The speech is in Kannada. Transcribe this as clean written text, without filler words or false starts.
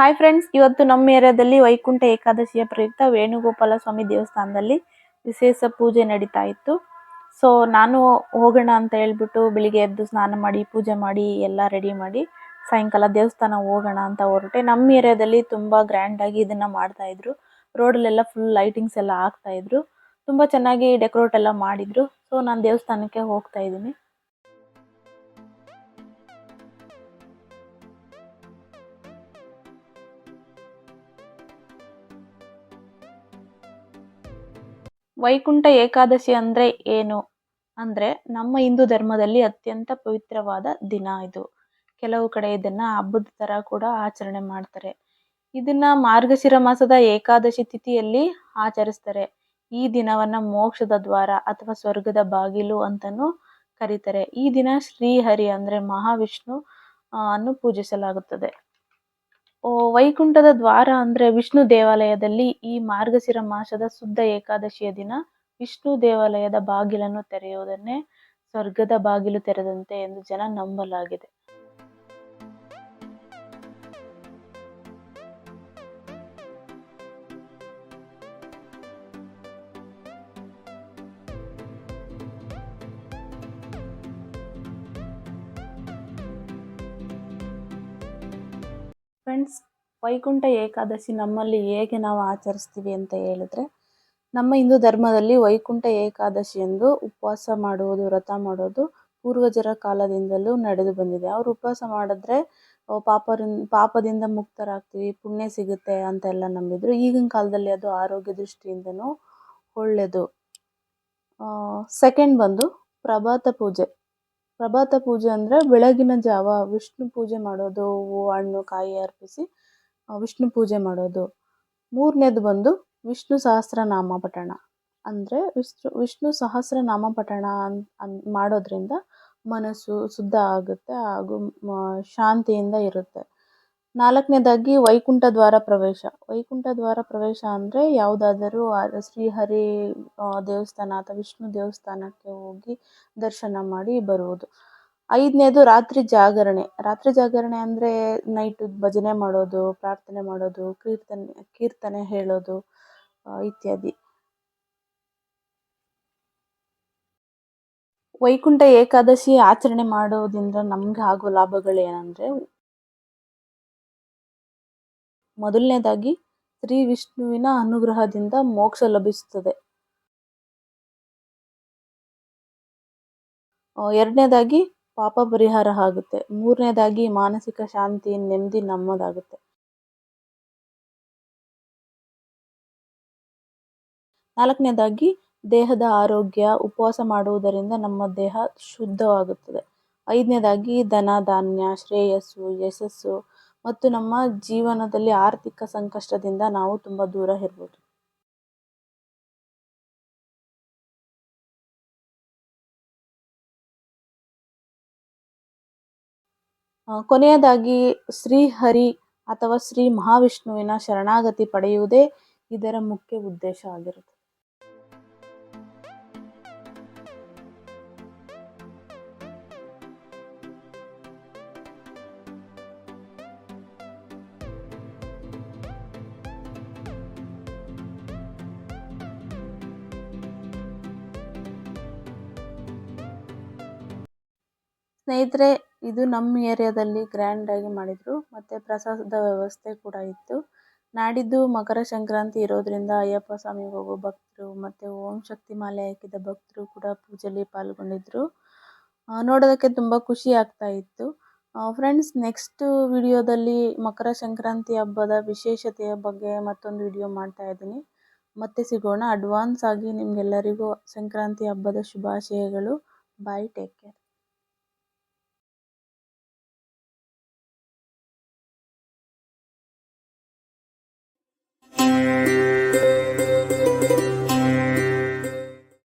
ಹಾಯ್ ಫ್ರೆಂಡ್ಸ್, ಇವತ್ತು ನಮ್ಮ ಏರಿಯಾದಲ್ಲಿ ವೈಕುಂಠ ಏಕಾದಶಿಯ ಪ್ರಯುಕ್ತ ವೇಣುಗೋಪಾಲ ಸ್ವಾಮಿ ದೇವಸ್ಥಾನದಲ್ಲಿ ವಿಶೇಷ ಪೂಜೆ ನಡೀತಾ ಇತ್ತು. ಸೊ ನಾನು ಹೋಗೋಣ ಅಂತ ಹೇಳ್ಬಿಟ್ಟು ಬೆಳಿಗ್ಗೆ ಎದ್ದು ಸ್ನಾನ ಮಾಡಿ ಪೂಜೆ ಮಾಡಿ ಎಲ್ಲ ರೆಡಿ ಮಾಡಿ ಸಾಯಂಕಾಲ ದೇವಸ್ಥಾನ ಹೋಗೋಣ ಅಂತ ಹೊರಟೆ. ನಮ್ಮ ಏರಿಯಾದಲ್ಲಿ ತುಂಬ ಗ್ರ್ಯಾಂಡಾಗಿ ಇದನ್ನು ಮಾಡ್ತಾ ಇದ್ರು. ರೋಡಲ್ಲೆಲ್ಲ ಫುಲ್ ಲೈಟಿಂಗ್ಸ್ ಎಲ್ಲ ಹಾಕ್ತಾ ಇದ್ರು. ತುಂಬ ಚೆನ್ನಾಗಿ ಡೆಕೋರೇಟ್ ಎಲ್ಲ ಮಾಡಿದ್ರು. ಸೊ ನಾನು ದೇವಸ್ಥಾನಕ್ಕೆ ಹೋಗ್ತಾ ಇದ್ದೀನಿ. ವೈಕುಂಠ ಏಕಾದಶಿ ಅಂದರೆ ಏನು ಅಂದರೆ, ನಮ್ಮ ಹಿಂದೂ ಧರ್ಮದಲ್ಲಿ ಅತ್ಯಂತ ಪವಿತ್ರವಾದ ದಿನ ಇದು. ಕೆಲವು ಕಡೆ ಇದನ್ನು ಹಬ್ಬದ ಥರ ಕೂಡ ಆಚರಣೆ ಮಾಡ್ತಾರೆ. ಇದನ್ನ ಮಾರ್ಗಶಿರ ಮಾಸದ ಏಕಾದಶಿ ತಿಥಿಯಲ್ಲಿ ಆಚರಿಸ್ತಾರೆ. ಈ ದಿನವನ್ನ ಮೋಕ್ಷದ ದ್ವಾರ ಅಥವಾ ಸ್ವರ್ಗದ ಬಾಗಿಲು ಅಂತಲೂ ಕರೀತಾರೆ. ಈ ದಿನ ಶ್ರೀಹರಿ ಅಂದರೆ ಮಹಾವಿಷ್ಣು ಅನ್ನು ಪೂಜಿಸಲಾಗುತ್ತದೆ. ವೈಕುಂಠದ ದ್ವಾರ ಅಂದರೆ ವಿಷ್ಣು ದೇವಾಲಯದಲ್ಲಿ ಈ ಮಾರ್ಗಶಿರ ಮಾಸದ ಶುದ್ಧ ಏಕಾದಶಿಯ ದಿನ ವಿಷ್ಣು ದೇವಾಲಯದ ಬಾಗಿಲನ್ನು ತೆರೆಯುವುದನ್ನೇ ಸ್ವರ್ಗದ ಬಾಗಿಲು ತೆರೆದಂತೆ ಎಂದು ಜನ ನಂಬಲಾಗಿದೆ. ಫ್ರೆಂಡ್ಸ್, ವೈಕುಂಠ ಏಕಾದಶಿ ನಮ್ಮಲ್ಲಿ ಹೇಗೆ ನಾವು ಆಚರಿಸ್ತೀವಿ ಅಂತ ಹೇಳಿದ್ರೆ, ನಮ್ಮ ಹಿಂದೂ ಧರ್ಮದಲ್ಲಿ ವೈಕುಂಠ ಏಕಾದಶಿ ಎಂದು ಉಪವಾಸ ಮಾಡುವುದು, ವ್ರತ ಮಾಡೋದು ಪೂರ್ವಜರ ಕಾಲದಿಂದಲೂ ನಡೆದು ಬಂದಿದೆ. ಅವರು ಉಪವಾಸ ಮಾಡಿದ್ರೆ ಪಾಪದಿಂದ ಮುಕ್ತರಾಗ್ತೀವಿ, ಪುಣ್ಯ ಸಿಗುತ್ತೆ ಅಂತೆಲ್ಲ ನಂಬಿದ್ರು. ಈಗಿನ ಕಾಲದಲ್ಲಿ ಅದು ಆರೋಗ್ಯ ದೃಷ್ಟಿಯಿಂದನೂ ಒಳ್ಳೆಯದು. ಸೆಕೆಂಡ್ ಬಂದು ಪ್ರಭಾತ ಪೂಜೆ. ಪ್ರಭಾತ ಪೂಜೆ ಅಂದರೆ ಬೆಳಗಿನ ಜಾವ ವಿಷ್ಣು ಪೂಜೆ ಮಾಡೋದು, ಹೂವು ಹಣ್ಣು ಕಾಯಿ ಅರ್ಪಿಸಿ ವಿಷ್ಣು ಪೂಜೆ ಮಾಡೋದು. ಮೂರನೇದು ಬಂದು ವಿಷ್ಣು ಸಹಸ್ರನಾಮ ಪಠಣ. ಅಂದರೆ ವಿಷ್ಣು ಸಹಸ್ರನಾಮ ಪಠಣ ಮಾಡೋದ್ರಿಂದ ಮನಸ್ಸು ಶುದ್ಧ ಆಗುತ್ತೆ ಹಾಗೂ ಶಾಂತಿಯಿಂದ ಇರುತ್ತೆ. ನಾಲ್ಕನೇದಾಗಿ ವೈಕುಂಠ ದ್ವಾರ ಪ್ರವೇಶ. ವೈಕುಂಠ ದ್ವಾರ ಪ್ರವೇಶ ಅಂದರೆ ಯಾವುದಾದರೂ ಶ್ರೀಹರಿ ದೇವಸ್ಥಾನ ಅಥವಾ ವಿಷ್ಣು ದೇವಸ್ಥಾನಕ್ಕೆ ಹೋಗಿ ದರ್ಶನ ಮಾಡಿ ಬರುವುದು. ಐದನೇದು ರಾತ್ರಿ ಜಾಗರಣೆ. ರಾತ್ರಿ ಜಾಗರಣೆ ಅಂದರೆ ನೈಟು ಭಜನೆ ಮಾಡೋದು, ಪ್ರಾರ್ಥನೆ ಮಾಡೋದು, ಕೀರ್ತನೆ ಹೇಳೋದು ಇತ್ಯಾದಿ. ವೈಕುಂಠ ಏಕಾದಶಿ ಆಚರಣೆ ಮಾಡೋದ್ರಿಂದ ನಮ್ಗೆ ಆಗೋ ಲಾಭಗಳು ಏನಂದರೆ, ಮೊದಲನೇದಾಗಿ ಶ್ರೀ ವಿಷ್ಣುವಿನ ಅನುಗ್ರಹದಿಂದ ಮೋಕ್ಷ ಲಭಿಸುತ್ತದೆ. ಎರಡನೇದಾಗಿ ಪಾಪ ಪರಿಹಾರ ಆಗುತ್ತೆ. ಮೂರನೇದಾಗಿ ಮಾನಸಿಕ ಶಾಂತಿ ನೆಮ್ಮದಿ ನಮ್ಮದಾಗುತ್ತೆ. ನಾಲ್ಕನೇದಾಗಿ ದೇಹದ ಆರೋಗ್ಯ. ಉಪವಾಸ ಮಾಡುವುದರಿಂದ ನಮ್ಮ ದೇಹ ಶುದ್ಧವಾಗುತ್ತದೆ. ಐದನೇದಾಗಿ ಧನ ಧಾನ್ಯ, ಶ್ರೇಯಸ್ಸು, ಯಶಸ್ಸು ಮತ್ತು ನಮ್ಮ ಜೀವನದಲ್ಲಿ ಆರ್ಥಿಕ ಸಂಕಷ್ಟದಿಂದ ನಾವು ತುಂಬ ದೂರ ಇರ್ಬೋದು. ಕೊನೆಯದಾಗಿ ಶ್ರೀಹರಿ ಅಥವಾ ಶ್ರೀ ಮಹಾವಿಷ್ಣುವಿನ ಶರಣಾಗತಿ ಪಡೆಯುವುದೇ ಇದರ ಮುಖ್ಯ ಉದ್ದೇಶ ಆಗಿರುತ್ತೆ. ಸ್ನೇಹಿತರೆ, ಇದು ನಮ್ಮ ಏರಿಯಾದಲ್ಲಿ ಗ್ರ್ಯಾಂಡಾಗಿ ಮಾಡಿದರು ಮತ್ತು ಪ್ರಸಾದದ ವ್ಯವಸ್ಥೆ ಕೂಡ ಇತ್ತು. ನಾಡಿದ್ದು ಮಕರ ಸಂಕ್ರಾಂತಿ ಇರೋದ್ರಿಂದ ಅಯ್ಯಪ್ಪ ಸ್ವಾಮಿಗೆ ಹೋಗೋ ಭಕ್ತರು ಮತ್ತು ಓಂ ಶಕ್ತಿ ಮಾಲೆ ಹಾಕಿದ ಭಕ್ತರು ಕೂಡ ಪೂಜೆಯಲ್ಲಿ ಪಾಲ್ಗೊಂಡಿದ್ದರು. ನೋಡೋದಕ್ಕೆ ತುಂಬ ಖುಷಿ ಆಗ್ತಾ ಇತ್ತು. ಫ್ರೆಂಡ್ಸ್, ನೆಕ್ಸ್ಟ್ ವಿಡಿಯೋದಲ್ಲಿ ಮಕರ ಸಂಕ್ರಾಂತಿ ಹಬ್ಬದ ವಿಶೇಷತೆಯ ಬಗ್ಗೆ ಮತ್ತೊಂದು ವಿಡಿಯೋ ಮಾಡ್ತಾ ಇದ್ದೀನಿ. ಮತ್ತೆ ಸಿಗೋಣ. ಅಡ್ವಾನ್ಸ್ ಆಗಿ ನಿಮಗೆಲ್ಲರಿಗೂ ಸಂಕ್ರಾಂತಿ ಹಬ್ಬದ ಶುಭಾಶಯಗಳು. ಬಾಯ್, ಟೇಕ್ ಕೇರ್.